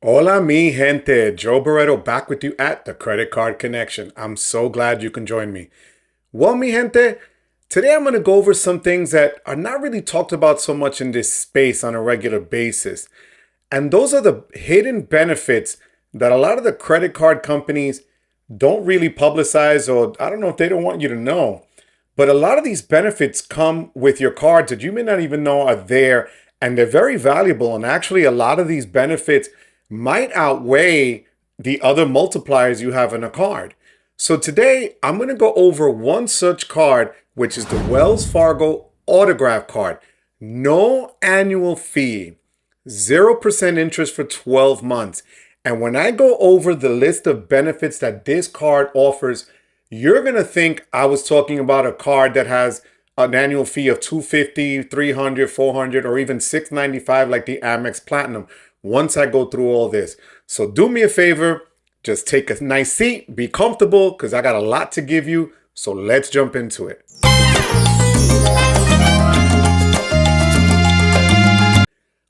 Hola, mi gente. Joe Barreto back with you at the Credit Card Connection. I'm so glad you can join me. Well, mi gente, today I'm going to go over some things that are not really talked about so much in this space on a regular basis. And those are the hidden benefits that a lot of the credit card companies don't really publicize, or I don't know if they don't want you to know. But a lot of these benefits come with your cards that you may not even know are there, and they're very valuable. And actually, a lot of these benefits might outweigh the other multipliers you have in a card. So today, I'm going to go over one such card, which is the Wells Fargo Autograph card. No annual fee, 0% interest for 12 months. And when I go over the list of benefits that this card offers, you're going to think I was talking about a card that has an annual fee of $250, $300, $400, or even $695 like the Amex Platinum once I go through all this. So do me a favor, just take a nice seat, be comfortable, because I got a lot to give you. So let's jump into it.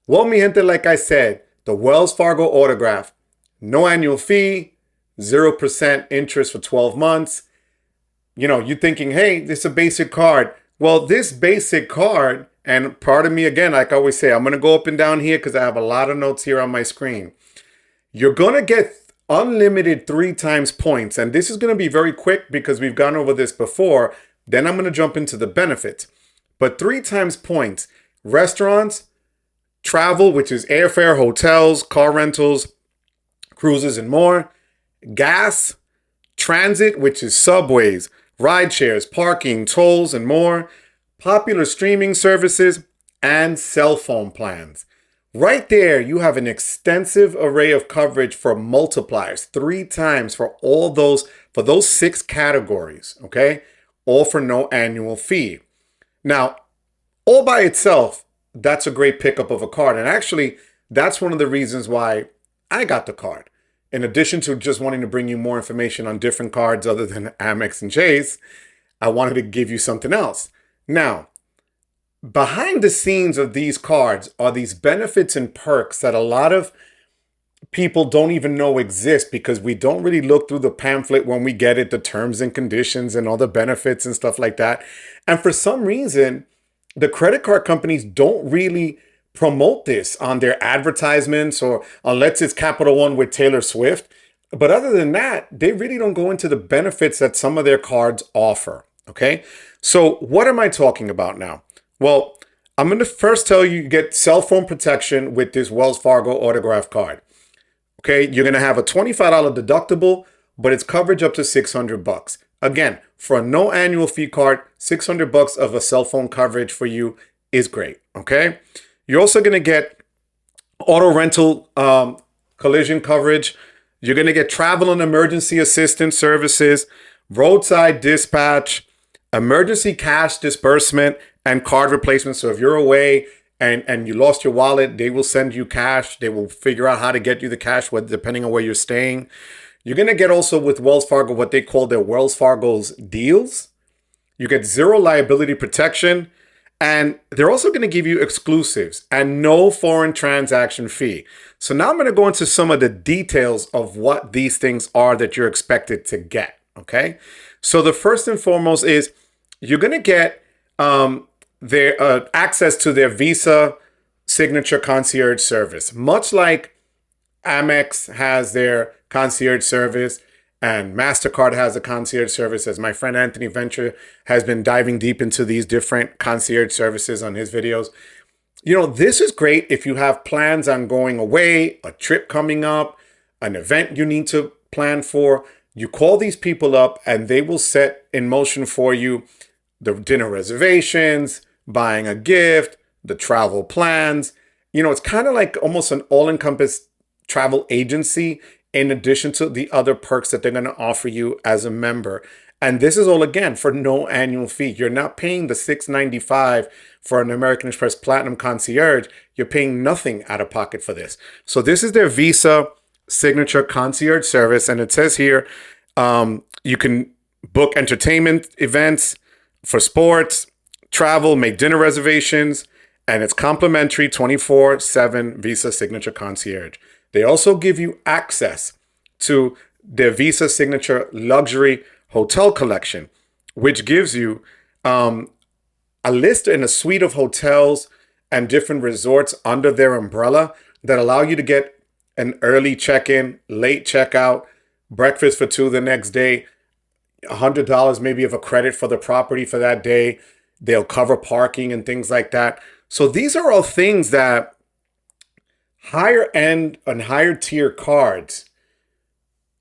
Well, mi gente, like I said, the Wells Fargo Autograph, no annual fee, 0% interest for 12 months. You know, you're thinking, hey, this is a basic card. Well, this basic card, and pardon me again, like I always say, I'm going to go up and down here because I have a lot of notes here on my screen. You're going to get unlimited 3 times points. And this is going to be very quick because we've gone over this before. Then I'm going to jump into the benefits. But 3 times points, restaurants, travel, which is airfare, hotels, car rentals, cruises, and more. Gas, transit, which is subways, ride shares, parking, tolls, and more. Popular streaming services, and cell phone plans. Right there, you have an extensive array of coverage for multipliers, 3 times for all those, for those 6 categories, okay? All for no annual fee. Now, all by itself, that's a great pickup of a card. And actually, that's one of the reasons why I got the card. In addition to just wanting to bring you more information on different cards other than Amex and Chase, I wanted to give you something else. Now, behind the scenes of these cards are these benefits and perks that a lot of people don't even know exist because we don't really look through the pamphlet when we get it, the terms and conditions and all the benefits and stuff like that. And for some reason, the credit card companies don't really promote this on their advertisements, or unless it's Capital One with Taylor Swift. But other than that, they really don't go into the benefits that some of their cards offer. Okay, so what am I talking about now? Well, I'm going to first tell you get cell phone protection with this Wells Fargo Autograph card. Okay, you're going to have a $25 deductible, but it's coverage up to $600. Again, for a no annual fee card, $600 of a cell phone coverage for you is great. Okay, you're also going to get auto rental collision coverage. You're going to get travel and emergency assistance services, roadside dispatch, emergency cash disbursement, and card replacement. So if you're away and you lost your wallet, they will send you cash. They will figure out how to get you the cash, depending on where you're staying. You're going to get also with Wells Fargo what they call their Wells Fargo's deals. You get 0 liability protection. And they're also going to give you exclusives and no foreign transaction fee. So now I'm going to go into some of the details of what these things are that you're expected to get. Okay. So the first and foremost is you're going to get their access to their Visa signature concierge service, much like Amex has their concierge service and MasterCard has a concierge service, as my friend Anthony Venture has been diving deep into these different concierge services on his videos. You know, this is great if you have plans on going away, a trip coming up, an event you need to plan for. You call these people up and they will set in motion for you the dinner reservations, buying a gift, the travel plans. You know, it's kind of like almost an all-encompassing travel agency in addition to the other perks that they're going to offer you as a member. And this is all, again, for no annual fee. You're not paying the $695 for an American Express Platinum Concierge. You're paying nothing out of pocket for this. So this is their Visa Signature Concierge Service. And it says here, you can book entertainment events for sports, travel, make dinner reservations, and it's complimentary 24/7 Visa Signature Concierge. They also give you access to their Visa Signature Luxury Hotel Collection, which gives you a list and a suite of hotels and different resorts under their umbrella that allow you to get an early check-in, late checkout, breakfast for two the next day, $100 maybe of a credit for the property for that day. They'll cover parking and things like that. So these are all things that higher end and higher tier cards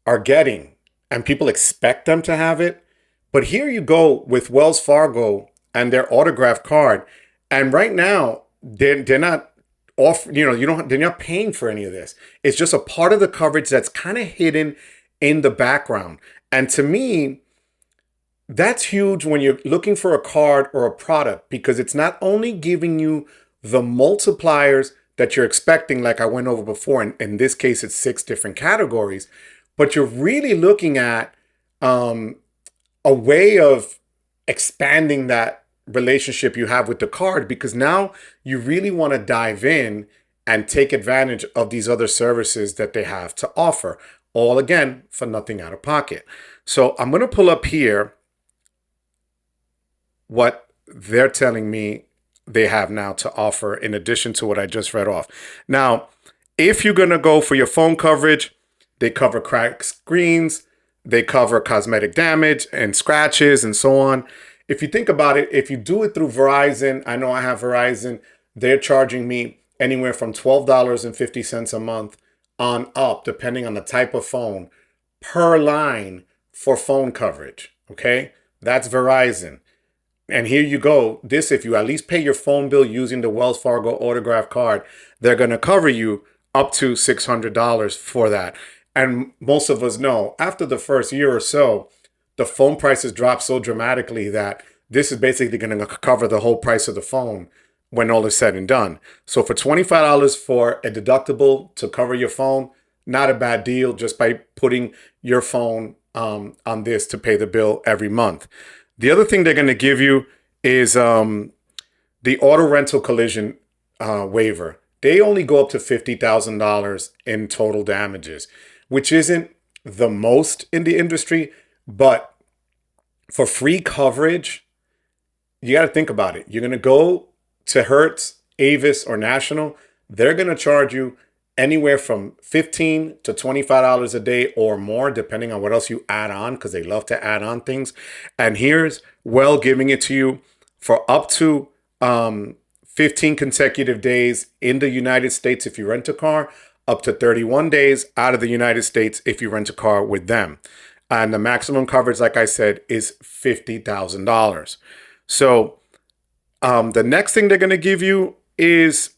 are getting, and people expect them to have it. But here you go with Wells Fargo and their autograph card. And right now, they're not off, they're not paying for any of this. It's just a part of the coverage that's kind of hidden in the background. And to me, that's huge when you're looking for a card or a product, because it's not only giving you the multipliers that you're expecting, like I went over before. And in this case, it's 6 different categories, but you're really looking at a way of expanding that relationship you have with the card, because now you really want to dive in and take advantage of these other services that they have to offer, all again for nothing out of pocket. So I'm going to pull up here what they're telling me they have now to offer in addition to what I just read off. Now, if you're going to go for your phone coverage, they cover cracked screens, they cover cosmetic damage and scratches and so on. If you think about it, if you do it through Verizon, I know I have Verizon, they're charging me anywhere from $12.50 a month on up, depending on the type of phone, per line for phone coverage. Okay, that's Verizon. And here you go. This, if you at least pay your phone bill using the Wells Fargo Autograph card, they're going to cover you up to $600 for that. And most of us know after the first year or so, the phone prices drop so dramatically that this is basically going to cover the whole price of the phone when all is said and done. So for $25 for a deductible to cover your phone, not a bad deal, just by putting your phone on this to pay the bill every month. The other thing they're going to give you is the auto rental collision waiver. They only go up to $50,000 in total damages, which isn't the most in the industry, but for free coverage, you got to think about it. You're going to go to Hertz, Avis, or National. They're going to charge you anywhere from $15 to $25 a day or more, depending on what else you add on, because they love to add on things. And here's Well giving it to you for up to 15 consecutive days in the United States if you rent a car, up to 31 days out of the United States if you rent a car with them. And the maximum coverage, like I said, is $50,000. So the next thing they're going to give you is,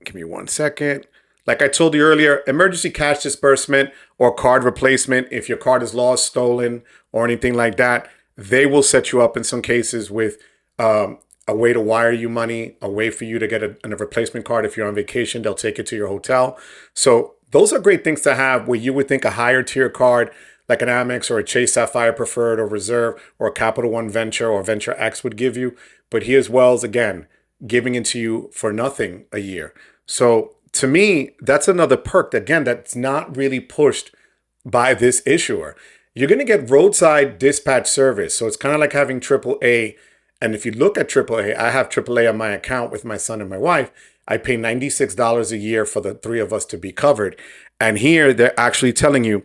give me one second. Like I told you earlier, emergency cash disbursement or card replacement. If your card is lost, stolen, or anything like that, they will set you up in some cases with a way to wire you money, a way for you to get a replacement card. If you're on vacation, they'll take it to your hotel. So those are great things to have where you would think a higher tier card like an Amex or a Chase Sapphire Preferred or Reserve or a Capital One Venture or Venture X would give you. But here's Wells, again, giving it to you for nothing a year. So to me, that's another perk, again, that's not really pushed by this issuer. You're going to get roadside dispatch service. So it's kind of like having AAA. And if you look at AAA, I have AAA on my account with my son and my wife. I pay $96 a year for the 3 of us to be covered. And here they're actually telling you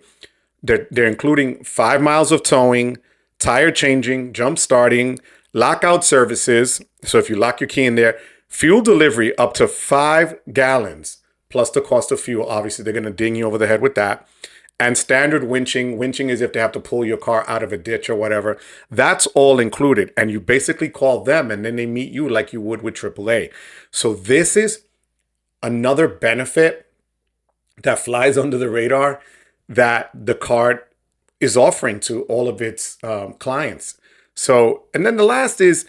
they're including 5 miles of towing, tire changing, jump starting, lockout services. So if you lock your key in there, fuel delivery up to 5 gallons, plus the cost of fuel. Obviously, they're going to ding you over the head with that. And standard winching. Winching is if they have to pull your car out of a ditch or whatever. That's all included. And you basically call them and then they meet you like you would with AAA. So this is another benefit that flies under the radar that the card is offering to all of its clients. So, and then the last is,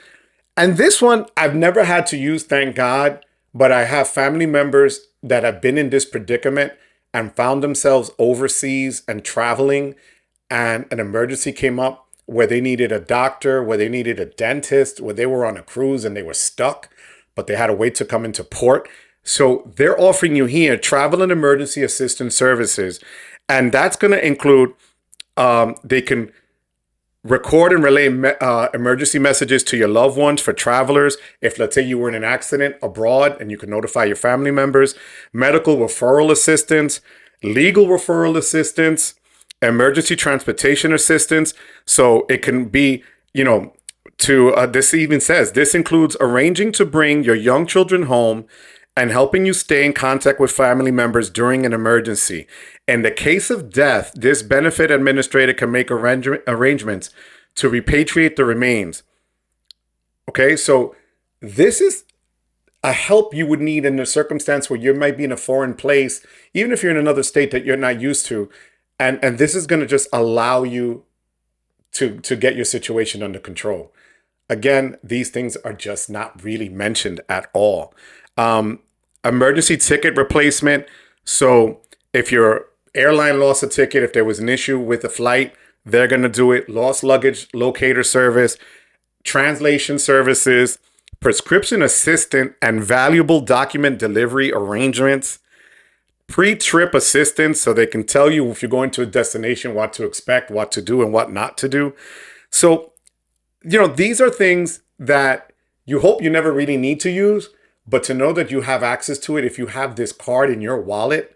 and this one I've never had to use, thank God, but I have family members that have been in this predicament and found themselves overseas and traveling, and an emergency came up where they needed a doctor, where they needed a dentist, where they were on a cruise and they were stuck. but they had to wait to come into port. So they're offering you here travel and emergency assistance services. And that's going to include, they can record and relay emergency messages to your loved ones for travelers. If, let's say, you were in an accident abroad and you can notify your family members, medical referral assistance, legal referral assistance, emergency transportation assistance. So it can be, this even says this includes arranging to bring your young children home and helping you stay in contact with family members during an emergency. In the case of death, this benefit administrator can make arrangements to repatriate the remains. Okay, so this is a help you would need in a circumstance where you might be in a foreign place, even if you're in another state that you're not used to. And this is going to just allow you to get your situation under control. Again, these things are just not really mentioned at all. Emergency ticket replacement. So if your airline lost a ticket, if there was an issue with the flight, they're going to do it. Lost luggage locator service, translation services, prescription assistant and valuable document delivery arrangements, pre-trip assistance, so they can tell you if you're going to a destination what to expect, what to do, and what not to do. So, these are things that you hope you never really need to use, but to know that you have access to it if you have this card in your wallet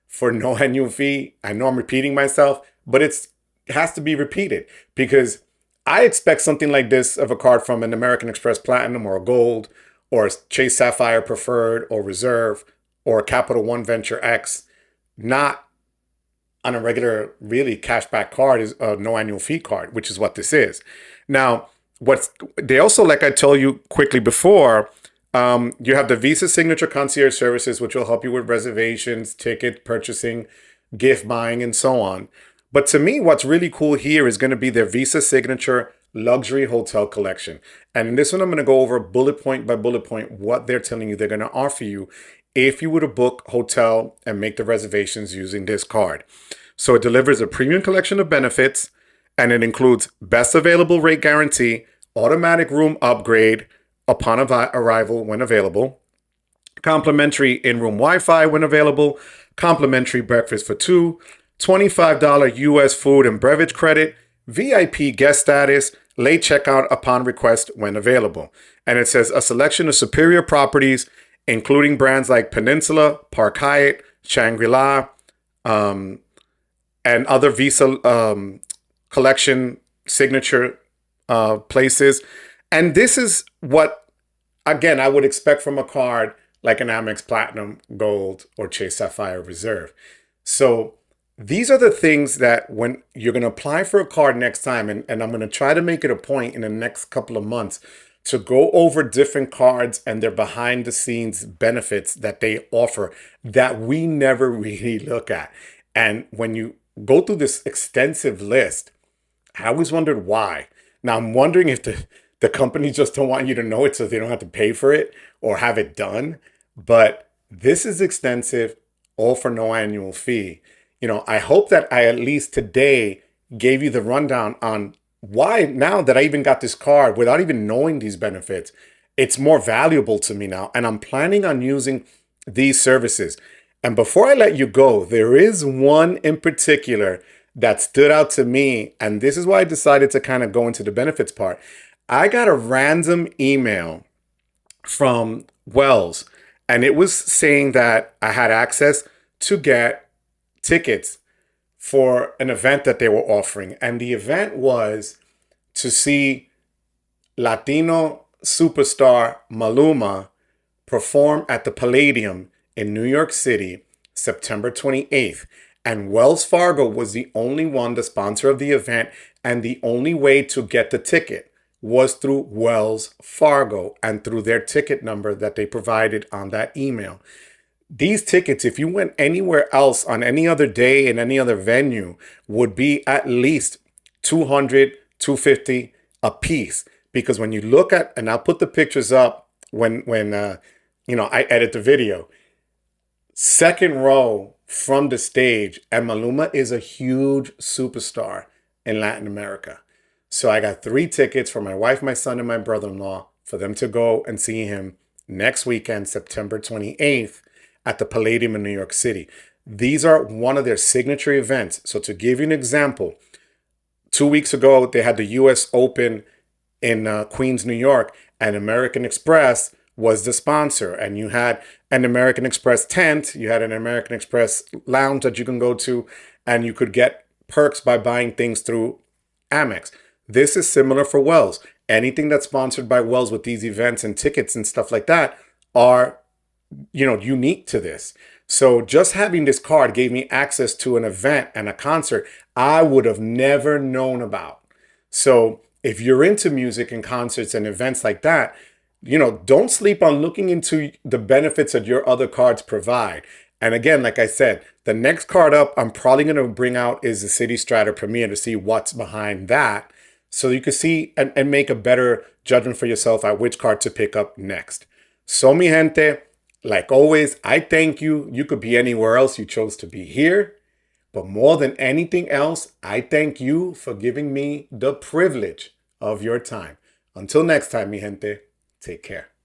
for no annual fee. I know I'm repeating myself, but it has to be repeated because I expect something like this of a card from an American Express Platinum or a Gold or a Chase Sapphire Preferred or Reserve or a Capital One Venture X, not on a regular, really cashback card, is a no annual fee card, which is what this is. Now, they also, like I told you quickly before, you have the Visa Signature Concierge Services, which will help you with reservations, ticket purchasing, gift buying, and so on. But to me, what's really cool here is going to be their Visa Signature Luxury Hotel Collection. And in this one, I'm going to go over bullet point by bullet point what they're telling you they're going to offer you if you were to book hotel and make the reservations using this card. So it delivers a premium collection of benefits, and it includes best available rate guarantee, automatic room upgrade upon arrival when available, complimentary in-room Wi-Fi when available, complimentary breakfast for two, $25 U.S. food and beverage credit, VIP guest status, late checkout upon request when available. And it says a selection of superior properties, including brands like Peninsula, Park Hyatt, Shangri-La, and other Visa collection signature places. And this is what, again, I would expect from a card like an Amex Platinum, Gold, or Chase Sapphire Reserve. So these are the things that when you're going to apply for a card next time, and I'm going to try to make it a point in the next couple of months to go over different cards and their behind the scenes benefits that they offer that we never really look at. And when you go through this extensive list, I always wondered why. Now I'm wondering if the companies just don't want you to know it so they don't have to pay for it or have it done. But this is extensive, all for no annual fee. I hope that I at least today gave you the rundown on why, now that I even got this card without even knowing these benefits, it's more valuable to me now. And I'm planning on using these services. And before I let you go, there is one in particular that stood out to me. And this is why I decided to kind of go into the benefits part. I got a random email from Wells, and it was saying that I had access to get tickets for an event that they were offering. And the event was to see Latino superstar Maluma perform at the Palladium in New York City, September 28th. And Wells Fargo was the only one, the sponsor of the event, and the only way to get the ticket was through Wells Fargo and through their ticket number that they provided on that email. These tickets, if you went anywhere else on any other day in any other venue, would be at least $200, $250 a piece. Because when you look at, and I'll put the pictures up when I edit the video, second row from the stage, and Maluma is a huge superstar in Latin America. So I got 3 tickets for my wife, my son, and my brother-in-law for them to go and see him next weekend, September 28th, at the Palladium in New York City. These are one of their signature events. So to give you an example, 2 weeks ago, they had the US Open in Queens, New York, and American Express was the sponsor. And you had an American Express tent, you had an American Express lounge that you can go to, and you could get perks by buying things through Amex. This is similar for Wells. Anything that's sponsored by Wells with these events and tickets and stuff like that are, unique to this. So just having this card gave me access to an event and a concert I would have never known about. So if you're into music and concerts and events like that, don't sleep on looking into the benefits that your other cards provide. And again, like I said, the next card up I'm probably going to bring out is the City Strata Premier to see what's behind that. So you can see and make a better judgment for yourself at which card to pick up next. So mi gente, like always, I thank you. You could be anywhere else. You chose to be here. But more than anything else, I thank you for giving me the privilege of your time. Until next time, mi gente, take care.